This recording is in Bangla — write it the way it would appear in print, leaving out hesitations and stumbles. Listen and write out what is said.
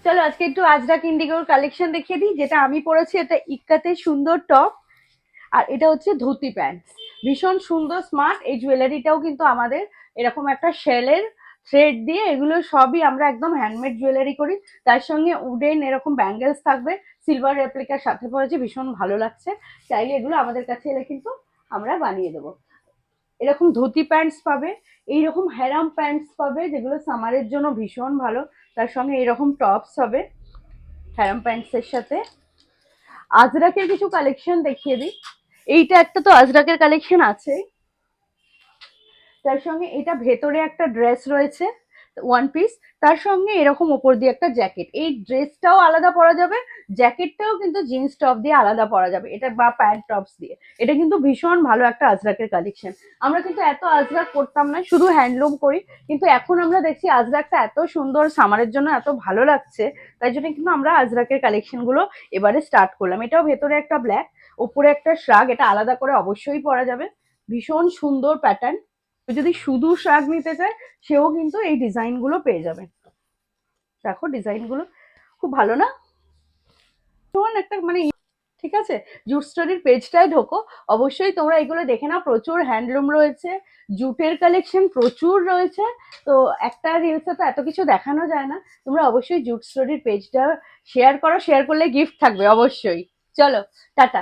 চলো আজকে একটু আজরাক ইন্ডিগোর কালেকশন দেখিয়ে দিই। যেটা আমি পরেছি এটা ইক্কাতে সুন্দর টপ, আর এটা হচ্ছে ধুতি প্যান্ট। ভীষণ সুন্দর স্মার্ট। এই জুয়েলারিটাও কিন্তু আমাদের এরকম একটা শেলের থ্রেড দিয়ে, এগুলো সবই আমরা একদম হ্যান্ডমেড জুয়েলারি করি। তার সঙ্গে উডেন এরকম ব্যাঙ্গেলস থাকবে, সিলভার রেপ্লিকার সাথে পরেছে, ভীষণ ভালো লাগছে। চাইলে এগুলো আমাদের কাছে এলে কিন্তু আমরা বানিয়ে দেবো। এরকম ধুতি প্যান্টস পাবে, এইরকম হ্যারাম প্যান্টস পাবে যেগুলো সামারের জন্য ভীষণ ভালো। তার সঙ্গে এরকম টপস হবে হ্যারাম প্যান্টস এর সাথে। আজরাকের কিছু কালেকশন দেখিয়ে দিই। এইটা একটা তো আজরাকের কালেকশন আছে, তার সঙ্গে এটা ভেতরে একটা ড্রেস রয়েছে ওয়ান পিস, তার সঙ্গে এরকম ওপর দিয়ে একটা জ্যাকেট। এই ড্রেসটাও আলাদা পরা যাবে, জ্যাকেটটাও কিন্তু জিন্স টপ দিয়ে আলাদা পরা যাবে, এটা বা প্যান্ট টপস দিয়ে। এটা কিন্তু ভীষণ ভালো একটা আজরাকের কালেকশন। আমরা কিন্তু এত আজরাক করতাম না, শুধু হ্যান্ডলুম করি, কিন্তু এখন আমরা দেখছি আজরাকটা এত সুন্দর, সামারের জন্য এত ভালো লাগছে, তাই জন্য কিন্তু আমরা আজরাকের কালেকশন গুলো এবারে স্টার্ট করলাম। এটাও ভেতরে একটা ব্ল্যাক, উপরে একটা শ্রাগ, এটা আলাদা করে অবশ্যই পরা যাবে। ভীষণ সুন্দর প্যাটার্ন। যদি শুধু শার্ট নিতে চায় সেও কিন্তু এই ডিজাইন গুলো পেয়ে যাবে। দেখো ডিজাইন গুলো খুব ভালো না? একটা মানে ঠিক আছে, জুট স্টোরির পেজটায় ঢোকো, অবশ্যই তোমরা এগুলো দেখে নাও। প্রচুর হ্যান্ডলুম রয়েছে, জুটের কালেকশন প্রচুর রয়েছে। তো একটা রিলসে তো এত কিছু দেখানো যায় না। তোমরা অবশ্যই জুট স্টোরির পেজটা শেয়ার করো, শেয়ার করলে গিফট থাকবে অবশ্যই। চলো টাটা।